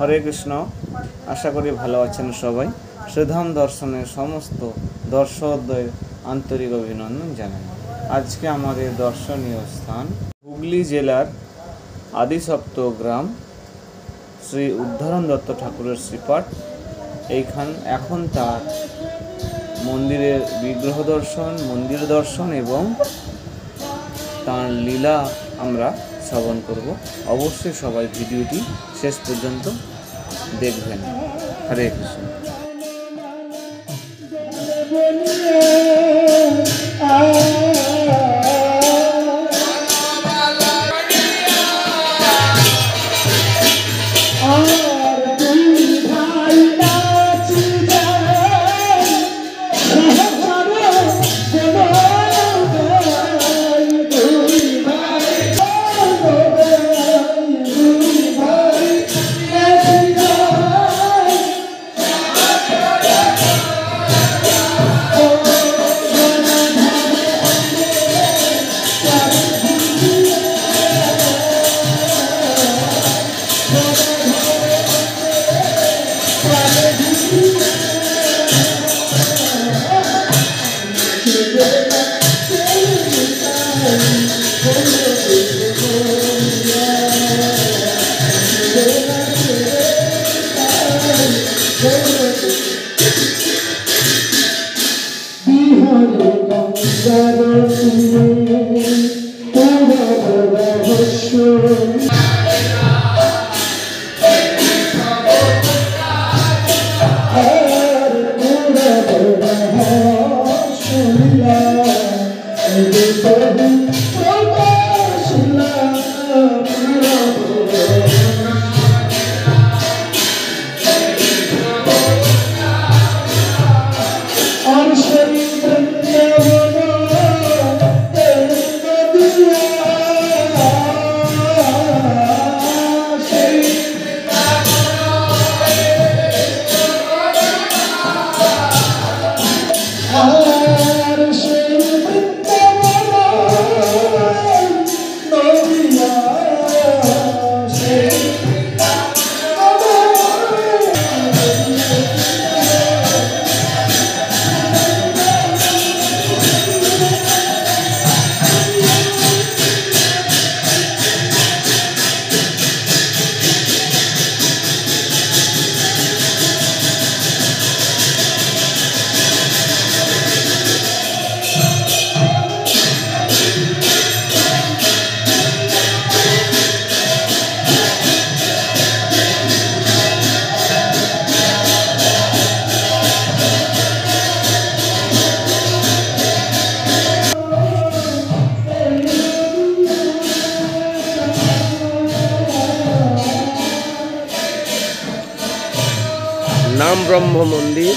হরে কৃষ্ণ। আশা করি ভালো আছেন সবাই। শ্রীধাম দর্শনের সমস্ত দর্শকদের আন্তরিক অভিনন্দন জানাই। আজকে আমাদের দর্শনীয় স্থান হুগলি জেলার আদিসপ্ত গ্রাম শ্রী উদ্ধারণ দত্ত ঠাকুরের শ্রীপাঠ। এখন তার মন্দিরের বিগ্রহ দর্শন, মন্দির দর্শন এবং তার লীলা আমরা শ্রবণ করব। অবশ্যই সবাই ভিডিওটি শেষ পর্যন্ত দেখবেন। হরে কৃষ্ণ। নাম ব্রহ্ম মন্দির।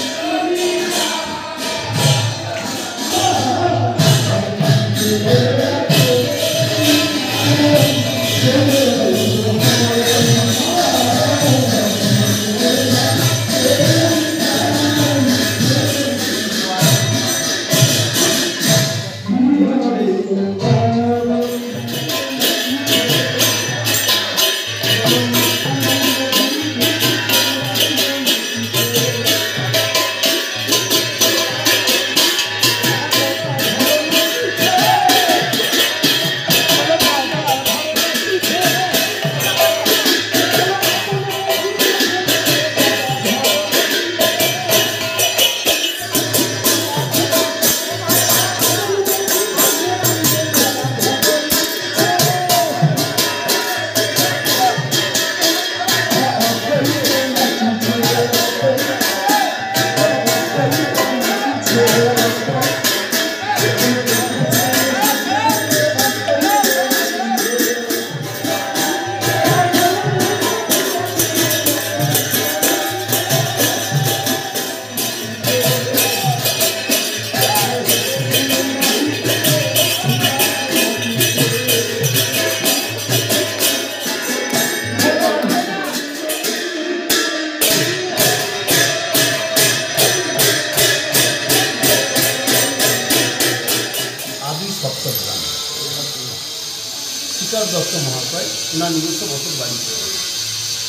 শিকার দত্ত মহাশয় ওনার নিজস্ব বসত বাড়ি।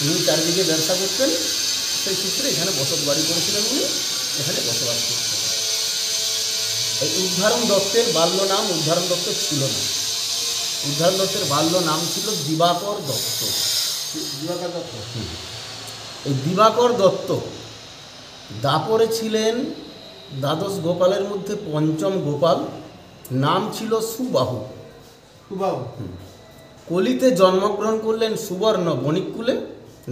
উনি চারিদিকে ব্যবসা করতেন, সেই সূত্রে এখানে বসত বাড়ি করেছিলেন, উনি এখানে বসবাস করতেন। এই উদ্ধারণ দত্তের বাল্য নাম উদ্ধারণ দত্ত ছিল না। উদ্ধারণ দত্তের বাল্য নাম ছিল দিবাকর দত্ত। দিবাকর দত্ত। এই দিবাকর দত্ত দাপরে ছিলেন দ্বাদশ গোপালের মধ্যে পঞ্চম গোপাল, নাম ছিল সুবাহু। সুবাহু। কলিতে জন্মগ্রহণ করলেন সুবর্ণ বণিককুলে,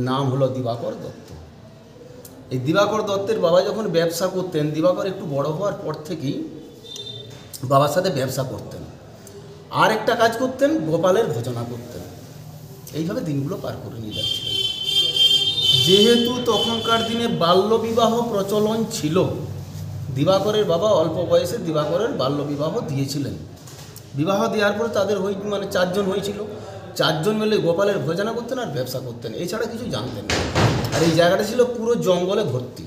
নাম হলো দিবাকর দত্ত। এই দিবাকর দত্তের বাবা যখন ব্যবসা করতেন, দিবাকর একটু বড় হওয়ার পর থেকেই বাবার সাথে ব্যবসা করতেন, আর একটা কাজ করতেন, গোপালের ভজনা করতেন। এইভাবে দিনগুলো পার করে নিয়ে যাচ্ছিলেন। যেহেতু তখনকার দিনে বাল্যবিবাহ প্রচলন ছিল, দিবাকরের বাবা অল্প বয়সে দিবাকরের বাল্যবিবাহ দিয়েছিলেন। বিবাহ দেওয়ার পরে তাদের মানে 4 জন হয়েছিল। 4 জন মিলে গোপালের ভজনা করতেন আর ব্যবসা করতেন, এছাড়া কিছু জানতেন না। আর এই জায়গাটা ছিল পুরো জঙ্গলে ভর্তি।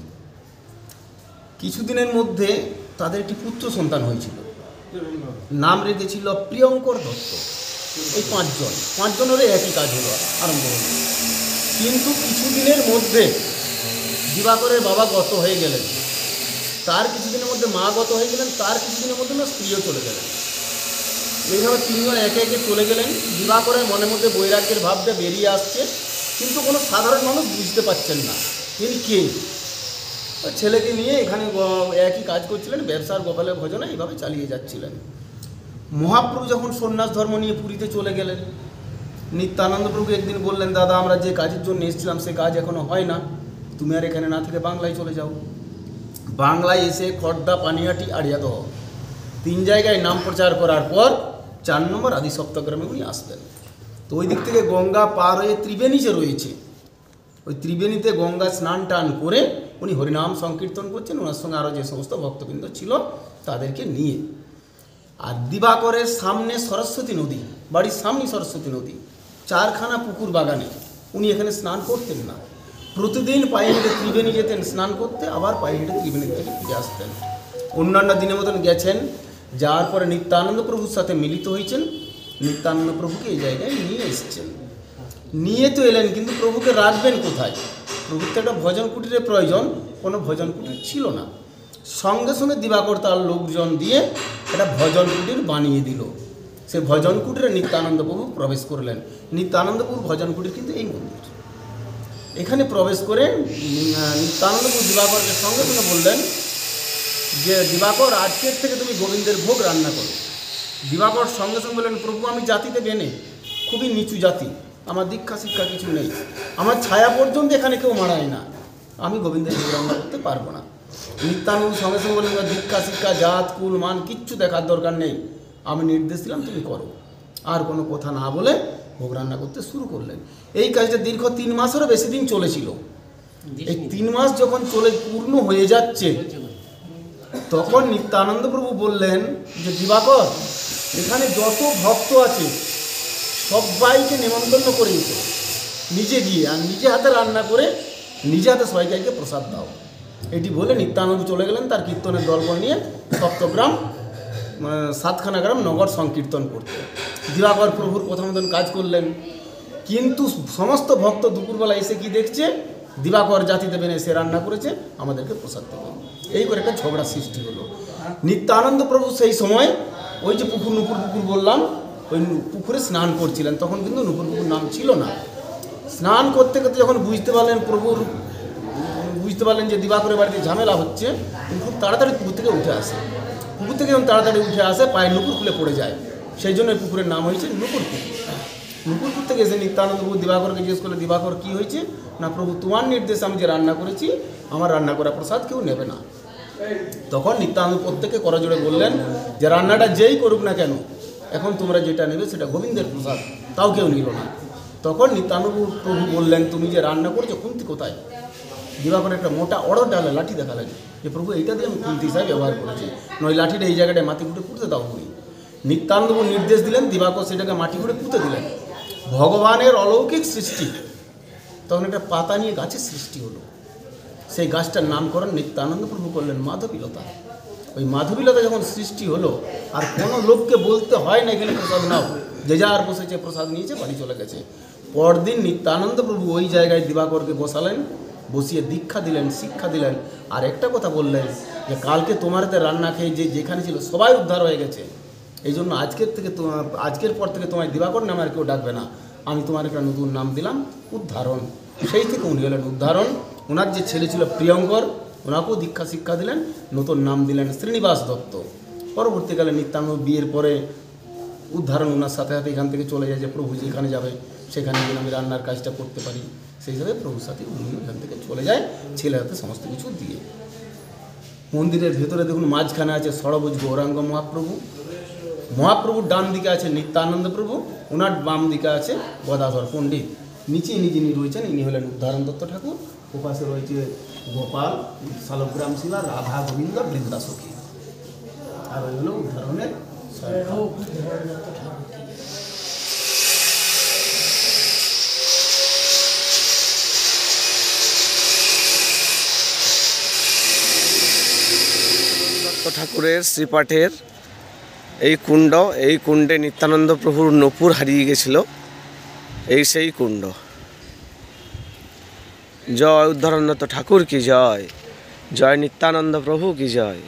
কিছুদিনের মধ্যে তাদের একটি পুত্র সন্তান হয়েছিল, নাম রেখেছিল প্রিয়ঙ্কর দত্ত। এই 5 জনেরও একই কাজ হলো, আরম্ভ হলো। কিন্তু কিছুদিনের মধ্যে দিবাকরের বাবা গত হয়ে গেলেন, তার কিছুদিনের মধ্যে মা গত হয়ে গেলেন, তার কিছুদিনের মধ্যে না স্ত্রীও চলে গেলেন। এইভাবে 3 জন একে একে চলে গেলেন। দিবাকরের মনের মধ্যে বৈরাগ্যের ভাবটা বেরিয়ে আসছে, কিন্তু কোনো সাধারণ মানুষ বুঝতে পারছেন না তিনি কে। ছেলেকে নিয়ে এখানে একই কাজ করছিলেন, ব্যবসার গোপালের ভজনা এইভাবে চালিয়ে যাচ্ছিলেন। মহাপ্রভু যখন সন্ন্যাস ধর্ম নিয়ে পুরীতে চলে গেলেন, নিত্যানন্দ প্রভু একদিন বললেন, দাদা আমরা যে কাজের জন্য এসেছিলাম সে কাজ এখনো হয় না, তুমি আর এখানে না থেকে বাংলায় চলে যাও। বাংলায় এসে খড়দা, পানিহাটি, আড়িয়াদহ 3 জায়গায় নাম প্রচার করার পর 4 নম্বর আদি সপ্তগ্রামে উনি আসলেন। তো ওই দিক থেকে গঙ্গা পার হয়ে ত্রিবেণী যে রয়েছে, ওই ত্রিবেণীতে গঙ্গা স্নান টান করে উনি হরিনাম সংকীর্তন করছেন, ওনার সঙ্গে আরও যে সমস্ত ভক্তবৃন্দ ছিল তাদেরকে নিয়ে। আর দিবাকরের সামনে সরস্বতী নদী, বাড়ির সামনে সরস্বতী নদী, 4খানা পুকুর বাগানে। উনি এখানে স্নান করতেন না, প্রতিদিন পায়ে হেঁটে ত্রিবেণী যেতেন স্নান করতে, আবার পায়ে হেঁটে ত্রিবেণী থেকে ফিরে আসতেন। অন্যান্য দিনের মতন গেছেন, যাওয়ার পরে নিত্যানন্দ প্রভুর সাথে মিলিত হয়েছেন, নিত্যানন্দ প্রভুকে এই জায়গায় নিয়ে এসছেন। নিয়ে তো এলেন, কিন্তু প্রভুকে রাখবেন কোথায়? প্রভুর তো একটা ভজন কুটিরের প্রয়োজন, কোনো ভজন কুটির ছিল না। সঙ্গে সঙ্গে দিবাকর তার লোকজন দিয়ে একটা ভজন কুটির বানিয়ে দিল। সে ভজন কুটিরে নিত্যানন্দ প্রভু প্রবেশ করলেন। নিত্যানন্দ প্রভু ভজন কুটির কিন্তু এই মন্দির। এখানে প্রবেশ করে নিত্যানন্দ প্রভু দিবাকরকে সঙ্গে সঙ্গে বললেন যে, দিবাকর আজকের থেকে তুমি গোবিন্দের ভোগ রান্না করো। দিবাকর সঙ্গে সঙ্গে বললেন, প্রভু আমি জাতিতে বেনে, খুবই নিচু জাতি, আমার দীক্ষা শিক্ষা কিছু নেই, আমার ছায়া পর্যন্ত এখানে কেউ মারায় না, আমি গোবিন্দের ভোগ রান্না করতে পারবো না। নিত্যানন্দ সঙ্গে সঙ্গে বললেন, দীক্ষা শিক্ষা জাত কুল মান কিচ্ছু দেখার দরকার নেই, আমি নির্দেশ দিলাম তুমি করো। আর কোনো কথা না বলে ভোগ রান্না করতে শুরু করলেন। এই কাজটা দীর্ঘ 3 মাসেরও বেশি দিন চলেছিল। এই 3 মাস যখন চলে পূর্ণ হয়ে যাচ্ছে, তখন নিত্যানন্দ প্রভু বললেন যে, দিবাকর এখানে যত ভক্ত আছে সবাইকে নিমন্ত্রণ করে দিত, নিজে গিয়ে আর নিজে হাতে রান্না করে নিজে হাতে সবাইকে প্রসাদ দাও। এটি বলে নিত্যানন্দ চলে গেলেন তার কীর্তনের দলবল নিয়ে সপ্তগ্রাম, 7খানা গ্রাম নগর সংকীর্তন করতে। দিবাকর প্রভুর কথা মতন কাজ করলেন, কিন্তু সমস্ত ভক্ত দুপুরবেলা এসে কি দেখছে, দিবাকর জাতিতে বেনে সে রান্না করেছে, আমাদেরকে প্রসাদ দেবে। এই করে একটা ঝগড়া সৃষ্টি হলো। নিত্যানন্দ প্রভু সেই সময় ওই যে পুকুর, নুপুর পুকুর বললাম, ওই পুকুরে স্নান করছিলেন। তখন কিন্তু নুপুর পুকুর নাম ছিল না। স্নান করতে করতে যখন বুঝতে পারলেন যে দিবাকরের বাড়িতে ঝামেলা হচ্ছে, খুব তাড়াতাড়ি পুকুর থেকে উঠে আসে। পুকুর থেকে যখন তাড়াতাড়ি উঠে আসে, পায়ে নুপুর খুলে পড়ে যায়। সেই জন্য এই পুকুরের নাম হয়েছে নুপুর পুকুর। নুপুরপুর থেকে এসে নিত্যানন্দ প্রভু দিবাকরকে জিজ্ঞেস করলে, দিবাকর কী হয়েছে? না প্রভু তোমার নির্দেশে আমি যে রান্না করেছি, আমার রান্না করা প্রসাদ কেউ নেবে না। তখন নিত্যানন্দ প্রত্যেকে করজোড়ে বললেন যে, রান্নাটা যেই করুক না কেন, এখন তোমরা যেটা নেবে সেটা গোবিন্দের প্রসাদ, তাও কেউ নিল না। তখন নিত্যানন্দ প্রভু বললেন, তুমি যে রান্না করেছো খুন্তি কোথায়? দিবাকর একটা মোটা অড়র ডালে লাঠি দেখালেন যে, প্রভু এইটা দিয়ে আমি খুন্তি হিসাবে ব্যবহার করেছি, নয় লাঠিটা এই জায়গাটায় মাটি ফুটে পুঁতে দাও তুমি। নিত্যানন্দ নির্দেশ দিলেন, দিবাকর সেটাকে মাটি করে পুঁতে দিলেন। ভগবানের অলৌকিক সৃষ্টি। তখন একটা পাতা নিয়ে গাছের সৃষ্টি হলো। সেই গাছটার নামকরণ নিত্যানন্দ প্রভু করলেন মাধবীলতা। ওই মাধবীলতা যখন সৃষ্টি হলো, আর কোনো লোককে বলতে হয় না এখানে প্রসাদ নাও, যে যার বসেছে প্রসাদ নিয়েছে বাড়ি চলে গেছে। পরদিন নিত্যানন্দ প্রভু ওই জায়গায় দিবাকরকে বসালেন, বসিয়ে দীক্ষা দিলেন, শিক্ষা দিলেন। আর একটা কথা বললেন যে কালকে তোমারতে রান্না খেয়ে যে যেখানে ছিল সবাই উদ্ধার হয়ে গেছে, এই জন্য আজকের পর থেকে তোমায় দিবাকর নামে আর কেউ ডাকবে না, আমি তোমার একটা নতুন নাম দিলাম উদ্ধারণ। সেই থেকে উনি হলেন উদ্ধারণ। ওনার যে ছেলে ছিল প্রিয়ঙ্কর, ওনাকেও দীক্ষা শিক্ষা দিলেন, নতুন নাম দিলেন শ্রীনিবাস দত্ত। পরবর্তীকালে নিত্যানন্দ বিয়ের পরে উদ্ধারণ ওনার সাথে সাথে এখান থেকে চলে যায় যে প্রভু যেখানে যাবে সেখানে গিয়ে আমি রান্নার কাজটা করতে পারি, সেই হিসাবে প্রভুর সাথে উনি এখান থেকে চলে যায় ছেলে হাতে সমস্ত কিছু দিয়ে। মন্দিরের ভেতরে দেখুন মাঝখানে আছে ষড়ভুজ গৌরাঙ্গ মহাপ্রভু, মহাপ্রভুর ডান দিকে আছে নিত্যানন্দ প্রভু, ওনার বাম দিকে আছে গদাধর পণ্ডিত। নিচে যিনি রয়েছেন ইনি হলেন উদ্ধারণ দত্ত ঠাকুর। ওপাশে রয়েছে গোপাল, শালগ্রাম শিলা, রাধা গোবিন্দ, বৃন্দাসখী। আর ওই হলো উদ্ধারণের ঠাকুরের শ্রীপাঠের এই কুণ্ডে নিত্যানন্দ প্রভুর নূপুর হারিয়ে গেছিল, এই সেই কুণ্ড। জয় উদ্ধারণদত্ত ঠাকুর কি জয়, জয় নিত্যানন্দ প্রভু কি জয়।